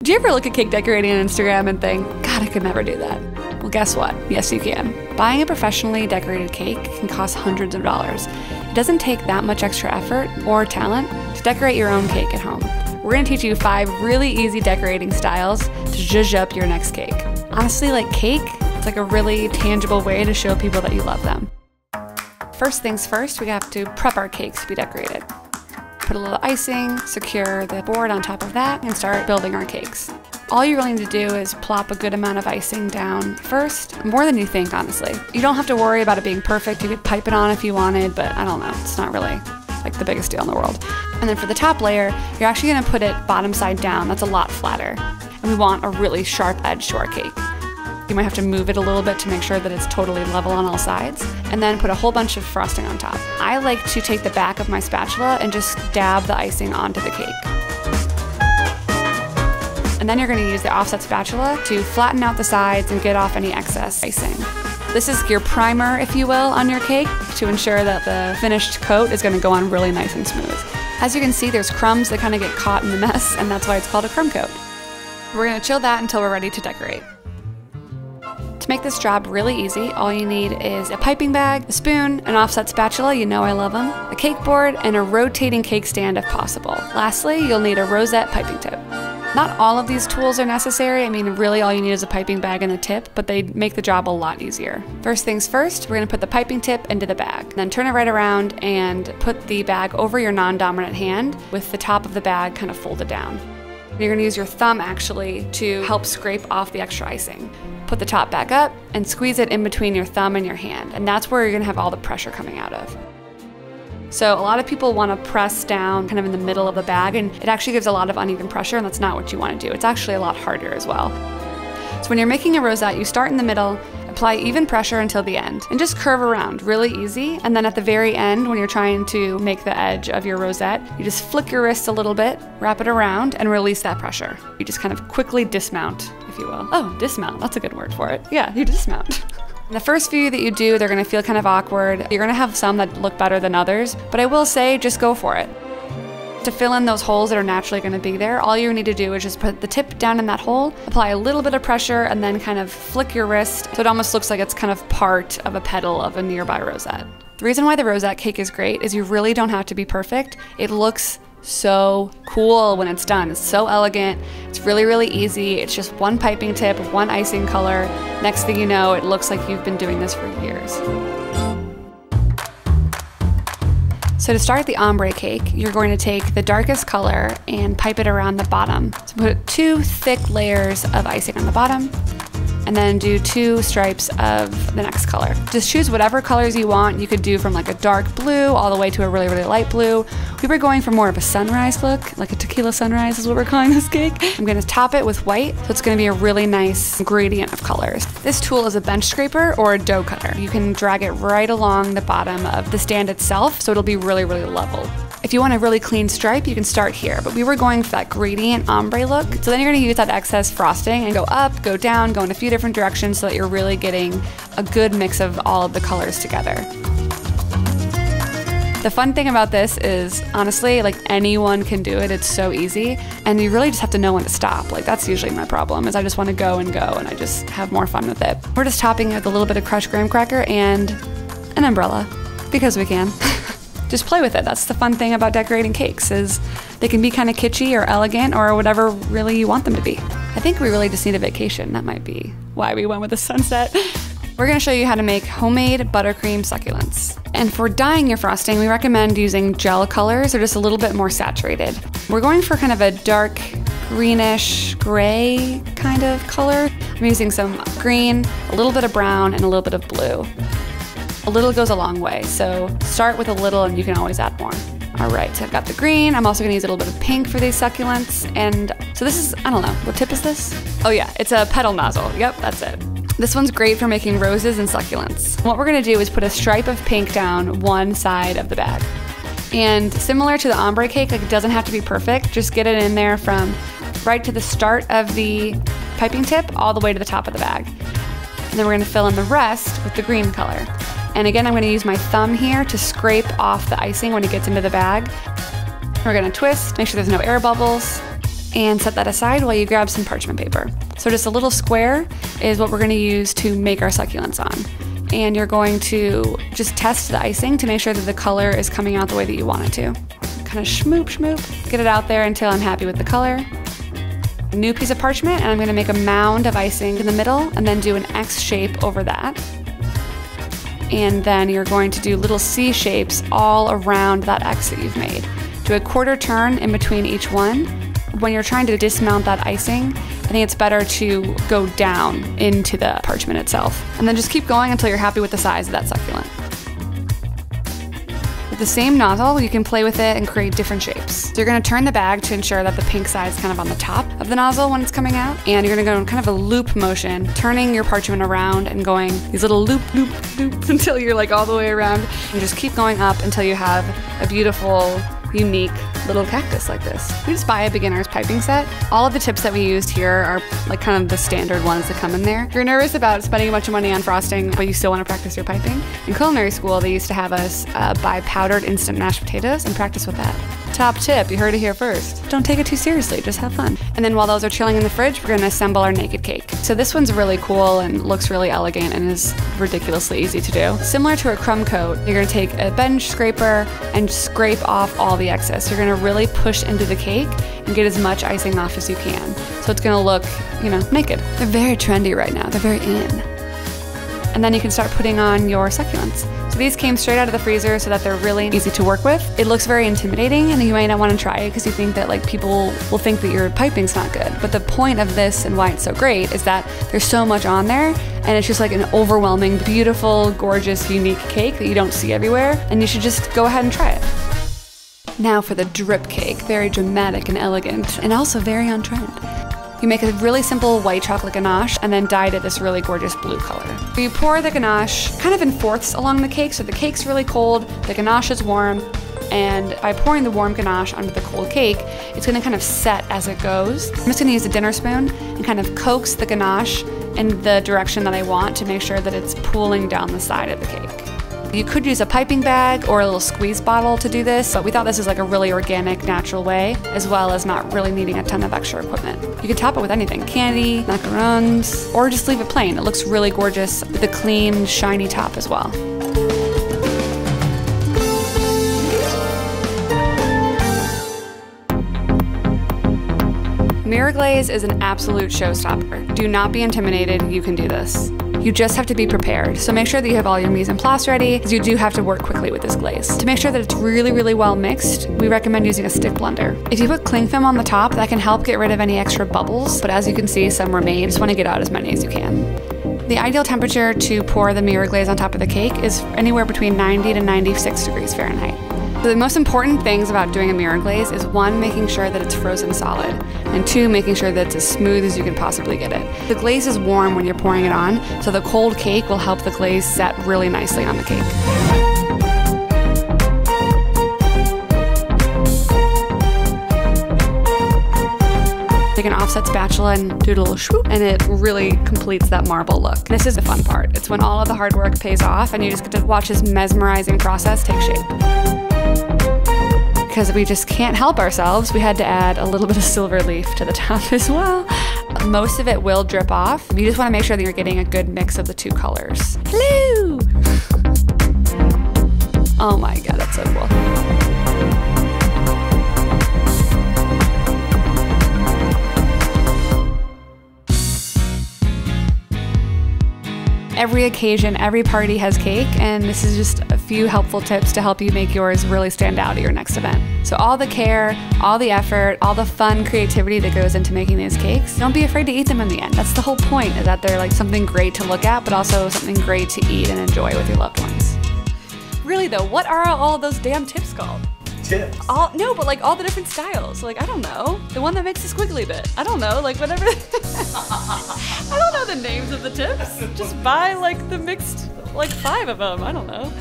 Do you ever look at cake decorating on Instagram and think, God, I could never do that? Well, guess what? Yes, you can. Buying a professionally decorated cake can cost hundreds of dollars. It doesn't take that much extra effort or talent to decorate your own cake at home. We're gonna teach you 5 really easy decorating styles to zhuzh up your next cake. Honestly, like cake, it's like a really tangible way to show people that you love them. First things first, we have to prep our cakes to be decorated. Put a little icing, secure the board on top of that, and start building our cakes. All you really need to do is plop a good amount of icing down first, more than you think, honestly. You don't have to worry about it being perfect. You could pipe it on if you wanted, but I don't know, it's not really like the biggest deal in the world. And then for the top layer, you're actually gonna put it bottom side down. That's a lot flatter. And we want a really sharp edge to our cake. You might have to move it a little bit to make sure that it's totally level on all sides, and then put a whole bunch of frosting on top. I like to take the back of my spatula and just dab the icing onto the cake. And then you're gonna use the offset spatula to flatten out the sides and get off any excess icing. This is your primer, if you will, on your cake to ensure that the finished coat is gonna go on really nice and smooth. As you can see, there's crumbs that kind of get caught in the mess, and that's why it's called a crumb coat. We're gonna chill that until we're ready to decorate. To make this job really easy, all you need is a piping bag, a spoon, an offset spatula, you know I love them, a cake board, and a rotating cake stand if possible. Lastly, you'll need a rosette piping tip. Not all of these tools are necessary. I mean, really all you need is a piping bag and a tip, but they make the job a lot easier. First things first, we're gonna put the piping tip into the bag. Then turn it right around and put the bag over your non-dominant hand with the top of the bag kind of folded down. You're gonna use your thumb actually to help scrape off the extra icing. Put the top back up and squeeze it in between your thumb and your hand, and that's where you're gonna have all the pressure coming out of. So a lot of people wanna press down kind of in the middle of the bag, and it actually gives a lot of uneven pressure, and that's not what you wanna do. It's actually a lot harder as well. So when you're making a rosette, you start in the middle, apply even pressure until the end, and just curve around, really easy. And then at the very end, when you're trying to make the edge of your rosette, you just flick your wrist a little bit, wrap it around, and release that pressure. You just kind of quickly dismount, if you will. Oh, dismount, that's a good word for it. Yeah, you dismount. The first few that you do, they're gonna feel kind of awkward. You're gonna have some that look better than others, but I will say, just go for it. To fill in those holes that are naturally gonna be there, all you need to do is just put the tip down in that hole, apply a little bit of pressure, and then kind of flick your wrist so it almost looks like it's kind of part of a petal of a nearby rosette. The reason why the rosette cake is great is you really don't have to be perfect. It looks so cool when it's done. It's so elegant. It's really, really easy. It's just one piping tip, one icing color. Next thing you know, it looks like you've been doing this for years. So to start the ombre cake, you're going to take the darkest color and pipe it around the bottom. So put 2 thick layers of icing on the bottom, and then do 2 stripes of the next color. Just choose whatever colors you want. You could do from like a dark blue all the way to a really, really light blue. We were going for more of a sunrise look, like a tequila sunrise is what we're calling this cake. I'm gonna top it with white, so it's gonna be a really nice gradient of colors. This tool is a bench scraper or a dough cutter. You can drag it right along the bottom of the stand itself, so it'll be really, really level. If you want a really clean stripe, you can start here, but we were going for that gradient ombre look. So then you're gonna use that excess frosting and go up, go down, go in a few different directions so that you're really getting a good mix of all of the colors together. The fun thing about this is, honestly, like anyone can do it. It's so easy, and you really just have to know when to stop. Like that's usually my problem, is I just want to go, and I just have more fun with it. We're just topping it with a little bit of crushed graham cracker and an umbrella, because we can. Just play with it. That's the fun thing about decorating cakes, is they can be kind of kitschy or elegant or whatever really you want them to be. I think we really just need a vacation. That might be why we went with the sunset. We're gonna show you how to make homemade buttercream succulents. And for dyeing your frosting, we recommend using gel colors or just a little bit more saturated. We're going for kind of a dark greenish gray kind of color. I'm using some green, a little bit of brown, and a little bit of blue. A little goes a long way, so start with a little and you can always add more. All right, so I've got the green. I'm also gonna use a little bit of pink for these succulents. And so this is, I don't know, what tip is this? Oh yeah, it's a petal nozzle. Yep, that's it. This one's great for making roses and succulents. What we're gonna do is put a stripe of pink down one side of the bag. And similar to the ombre cake, like it doesn't have to be perfect, just get it in there from right to the start of the piping tip all the way to the top of the bag. And then we're gonna fill in the rest with the green color. And again, I'm gonna use my thumb here to scrape off the icing when it gets into the bag. We're gonna twist, make sure there's no air bubbles, and set that aside while you grab some parchment paper. So just a little square is what we're gonna use to make our succulents on. And you're going to just test the icing to make sure that the color is coming out the way that you want it to. Kind of schmoop, schmoop, get it out there until I'm happy with the color. A new piece of parchment, and I'm gonna make a mound of icing in the middle and then do an X shape over that. And then you're going to do little C shapes all around that X that you've made. Do a quarter turn in between each one. When you're trying to dismount that icing, I think it's better to go down into the parchment itself. And then just keep going until you're happy with the size of that succulent. With the same nozzle, you can play with it and create different shapes. So you're gonna turn the bag to ensure that the pink side is kind of on the top of the nozzle when it's coming out. And you're gonna go in kind of a loop motion, turning your parchment around and going these little loop, loop, loops until you're like all the way around. And just keep going up until you have a beautiful, unique little cactus like this. We just buy a beginner's piping set. All of the tips that we used here are like kind of the standard ones that come in there. If you're nervous about spending a bunch of money on frosting, but you still want to practice your piping, in culinary school they used to have us buy powdered instant mashed potatoes and practice with that. Top tip, you heard it here first. Don't take it too seriously, just have fun. And then while those are chilling in the fridge, we're gonna assemble our naked cake. So this one's really cool and looks really elegant and is ridiculously easy to do. Similar to a crumb coat, you're gonna take a bench scraper and scrape off all the excess. You're gonna really push into the cake and get as much icing off as you can. So it's gonna look, you know, naked. They're very trendy right now, they're very in. And then you can start putting on your succulents. So these came straight out of the freezer so that they're really easy to work with. It looks very intimidating and you might not want to try it because you think that like people will think that your piping's not good. But the point of this and why it's so great is that there's so much on there and it's just like an overwhelming, beautiful, gorgeous, unique cake that you don't see everywhere, and you should just go ahead and try it. Now for the drip cake, very dramatic and elegant and also very on trend. You make a really simple white chocolate ganache and then dye it this really gorgeous blue color. You pour the ganache kind of in fourths along the cake, so the cake's really cold, the ganache is warm, and by pouring the warm ganache onto the cold cake, it's gonna kind of set as it goes. I'm just gonna use a dinner spoon and kind of coax the ganache in the direction that I want to make sure that it's pooling down the side of the cake. You could use a piping bag or a little squeeze bottle to do this, but we thought this is like a really organic, natural way, as well as not really needing a ton of extra equipment. You can top it with anything, candy, macarons, or just leave it plain. It looks really gorgeous with a clean, shiny top as well. Mirror glaze is an absolute showstopper. Do not be intimidated, you can do this. You just have to be prepared. So make sure that you have all your mise en place ready, because you do have to work quickly with this glaze. To make sure that it's really, really well mixed, we recommend using a stick blender. If you put cling film on the top, that can help get rid of any extra bubbles, but as you can see, some remain. You just want to get out as many as you can. The ideal temperature to pour the mirror glaze on top of the cake is anywhere between 90 to 96 degrees Fahrenheit. So the most important things about doing a mirror glaze is 1, making sure that it's frozen solid, and 2, making sure that it's as smooth as you can possibly get it. The glaze is warm when you're pouring it on, so the cold cake will help the glaze set really nicely on the cake. Take an offset spatula and do a little swoop, and it really completes that marble look. This is the fun part. It's when all of the hard work pays off and you just get to watch this mesmerizing process take shape. Because we just can't help ourselves, we had to add a little bit of silver leaf to the top as well. Most of it will drip off. You just want to make sure that you're getting a good mix of the two colors. Hello! Oh my god, that's so cool. Every occasion, every party has cake, and this is just a few helpful tips to help you make yours really stand out at your next event. So all the care, all the effort, all the fun creativity that goes into making these cakes, don't be afraid to eat them in the end. That's the whole point, is that they're like something great to look at, but also something great to eat and enjoy with your loved ones. Really though, what are all those damn tips called? Tips? No, but like all the different styles. Like, I don't know. The one that makes the squiggly bit. I don't know, like whatever. I don't know the names of the tips. Just buy like the mixed, like 5 of them. I don't know.